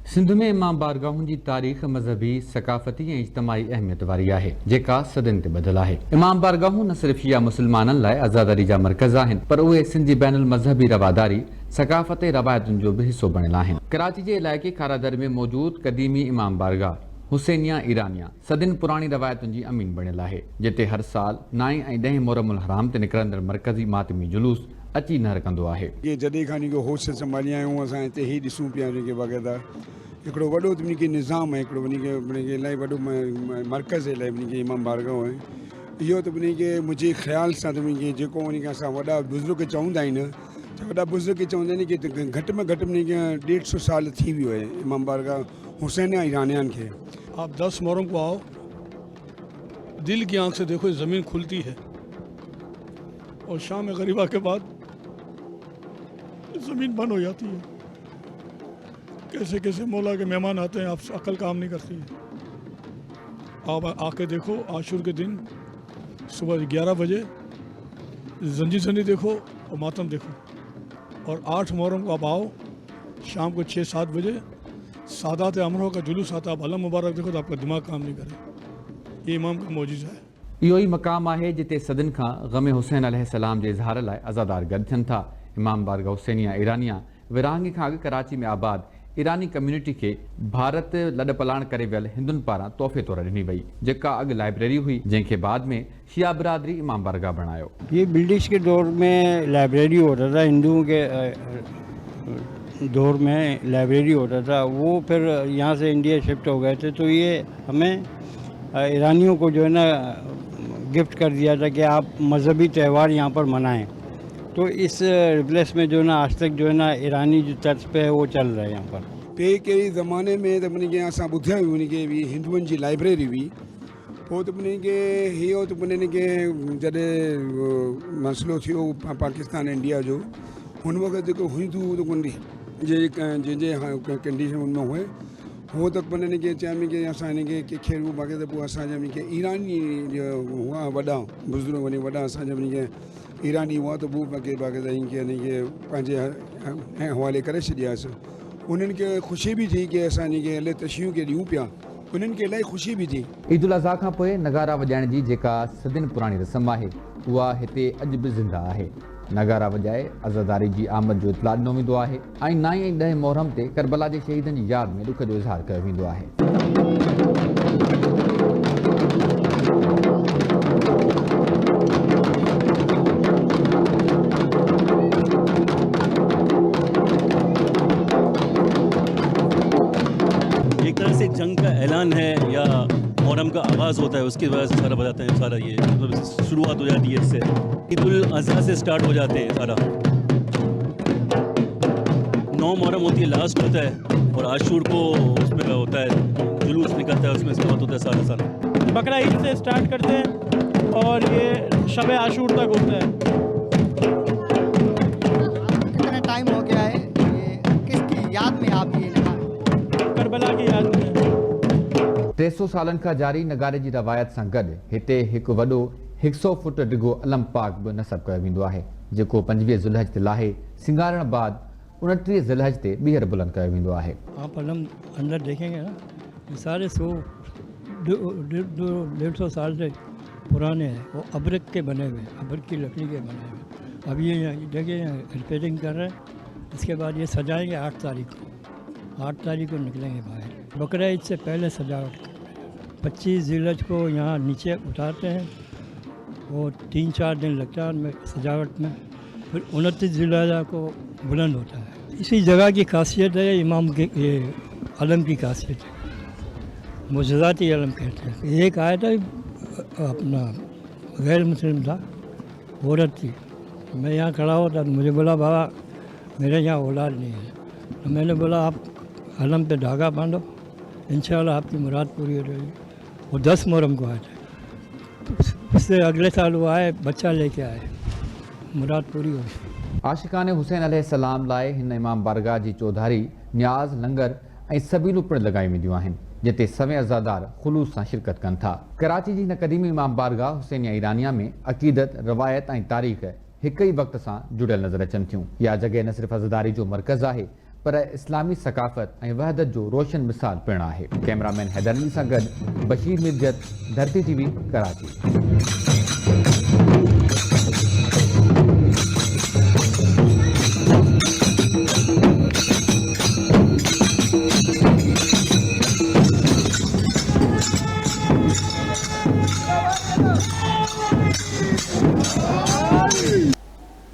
सिंध में इमाम बारगाहुनि जी तारीख़ मज़हबी सकाफ़ती ऐं इज्तमाही अहमियत वारी आहे जेका सदियुनि ते ॿधल आहे। इमाम बारगाहूं न सिर्फ़ शिया मुस्लमाननि लाइ आज़ादारी जा मर्कज़ आहिनि पर उहे सिंध जी बैनुल मज़हबी रवादारी सकाफ़त ऐं रवायतुनि जो बि हिसो बणियल आहिनि। कराची जे इलाइक़े खारादर में मौजूदु क़दीमी इमाम बारगाह हुसैनिया ईरानिया सदियुनि पुराणी रवायतुनि जी अमीन बणियल आहे जिते हर साल 9 ऐं 10 मुहर्रमुल हराम ते निकिरंदड़ मर्कज़ी मातमी जुलूस अची न रखंदो आहे। ये जॾहिं खां इनखे होश संभाली आहियूं असां हिते ई ॾिसूं पिया जेके बाक़ाइदा हिकिड़ो वॾो त उनखे निज़ाम आहे, हिकिड़ो उनखे इलाही वॾो मर्कज़ इलाही उनखे इमाम बारगाह आहे। इहो त उनखे मुंहिंजे ख़्याल सां त उनखे जेको उनखे असां वॾा बुज़ुर्ग चवंदा आहिनि त वॾा बुज़ुर्ग चवंदा आहिनि की घटि में घटि उनखे 150 साल थी वियो आहे इमाम बारगाह हुसैन ईरानियान खे। आप 10 मुहर्रम को आओ, दिल की आंख से देखो ज़मीन खुलती है और शाम गरीबा के बाद ज़मीन बंद हो जाती है। कैसे कैसे मौला के मेहमान आते हैं, आपसे अकल काम नहीं करती है। आप आके देखो आशूर के दिन सुबह 11 बजे जंजी जनी देखो और मातम देखो, और 8 मुहर्रम को आप आओ शाम को 6-7 बजे सादात अमरों का जुलूस आता है। आप अलम मुबारक देखो तो आपका दिमाग काम नहीं करे। ये इमाम का मौजूज़ा है। इहो ई मक़ाम आहे जिते सदियुनि खां ग़म हुसैन अलैहिस्सलाम जे इज़हार लाइ आज़ादार गॾु थियनि था। इमाम बारगाह हुसैनिया ईरानिया विरहाङे खां अॻु कराची में आबाद ईरानी कम्यूनिटी खे भारत लॾ पलाण करे वियल हिंदुनि पारां तोहफ़े तौरु ॾिनी वई जेका अॻु लाइब्रेरी हुई जंहिंखे बाद में शिया बिरादरी इमाम बारगाह बणायो। ये ब्रिटिश के दौर में लाइब्रेरी होता था, हिंदुओं के दौर में लाइब्रेरी होता था। वो फिर यहाँ से इंडिया शिफ्ट हो गए थे तो ये हमें ईरानियों को जो है ना गिफ्ट कर दिया था कि आप मजहबी त्यौहार यहाँ पर मनाएं। तो इस रिप्लेस में जो है ना आज तक जो है ना ईरानी जो तर्ज पे है वो चल रहा है यहाँ पर। पे कहिड़ी ज़माने में त उनखे असां ॿुधिया हुई उनखे बि हिंदुअनि जी लाइब्रेरी हुई। पोइ त उनखे इहो त उनखे जॾहिं मसइलो थियो पाकिस्तान इंडिया जो हुन वक़्तु जेको हिंदू जंहिंजे कंडीशन में हुए हो त उनखे चयो कि असां हिनखे कंहिंखे बाक़ाइदा पोइ असांजा उनखे ईरानी हुआ वॾा बुज़ुर्ग वञी वॾा असांजा उनखे ईरानी हुआ त पोइ बाक़ाइदा इनखे पंहिंजे हवाले करे छॾियासीं। उन्हनि खे ख़ुशी बि थी की असां इनखे अलाए तशरियूं खे ॾियूं पिया, उन्हनि खे इलाही ख़ुशी बि थी। ईद उल अज़हा खां पोइ नगारा वॼाइण जी जेका सदियुनि पुराणी रस्म आहे उहा हिते अॼु बि ज़िंदा आहे। नगारा वॼाए आज़ादारी जी आमद जो इतलाउ ॾिनो वेंदो आहे ऐं 9 ऐं 10 मुहर्रम ते करबला जे शहीदनि जी यादि में ॾुख जो इज़हार कयो वेंदो आहे। एक तरह से जंग का ऐलान है या मुहर्रम का आगाज़ होता है, उसकी वजह से सारा बताते हैं। सारा ये मतलब शुरुआत हो जाती है इससे, ईद उल अज़हा से स्टार्ट हो जाते हैं सारा। 9 मुहर्रम होती है, लास्ट होता है, और आशूर को उसमें होता है जुलूस निकलता है, उसमें स्टार्ट होता है सारा सारा। बकरा ईद से स्टार्ट करते हैं और ये शब आशूर तक होता है। कितना टाइम हो गया है, ये किसकी याद में आप ये नगारा? करबला की याद में। 300 सालनि खां जारी नगारे जी रवायत सां गॾु हिते हिकु वॾो 100 फुट डिघो अलम पाक बि नसब कयो वेंदो आहे जेको 25 ज़ुल्हज ते लाहे सिंगारण बाद 29 ज़ुल्हज ते ॿीहर बुलंद कयो वेंदो आहे। आप अलम अंदर देखेंगे ना, ये सारे 100-150 साल से पुराने हैं। वो अबरक के बने हुए, अबरक की लकड़ी के बने हुए। अब ये देखिए रिपेयरिंग कर रहे हैं, इसके बाद ये सजाएंगे 8 तारीख को। 8 तारीख को निकलेंगे बाहर। बकरा ईद से पहले सजावट 25 ज़िलहज को यहाँ नीचे उतारते हैं और 3-4 दिन लगता है उनमें सजावट में। फिर 29 ज़िलहज को बुलंद होता है। इसी जगह की खासियत है इमाम के, ये अलम की खासियत है, मुजज़ाती अलम कहते हैं। एक आया था अपना गैर मुस्लिम था, औरत थी, मैं यहाँ खड़ा हुआ था, मुझे बोला बाबा मेरे यहाँ औलाद नहीं है। तो मैंने बोला आप अलम पे धागा बांधो, इंशाल्लाह आपकी मुराद पूरी हो जाएगी। वो 10 मुहर्रम को आए थे, उससे अगले साल वो आए, बच्चा लेके आए, मुराद पूरी हो गई। आशिकाने हुसैन अलैहिस्सलाम लाइ हिन इमाम बारगाह जी चौधारी न्याज़ लंगर ऐं सबीलूं पिणु लॻाई वेंदियूं आहिनि जिते सवें अज़ादार ख़ुलूस सां शिरकत कनि था। कराची जी हिन क़दीमी इमाम बारगाह हुसैनिया ईरानिया में अक़ीदत, रवायत ऐं तारीख़ हिक ई वक़्त सां जुड़ियल नज़र अचनि थियूं। इहा जॻह न सिर्फ़ अज़ादारी जो मर्कज़ आहे पर इस्लामी सकाफ़त ऐं वहदत जो रोशन मिसाल पिणु आहे। कैमरामैन हैदर अली सां गॾु बशीर मिर्जत, धरती TV, कराची।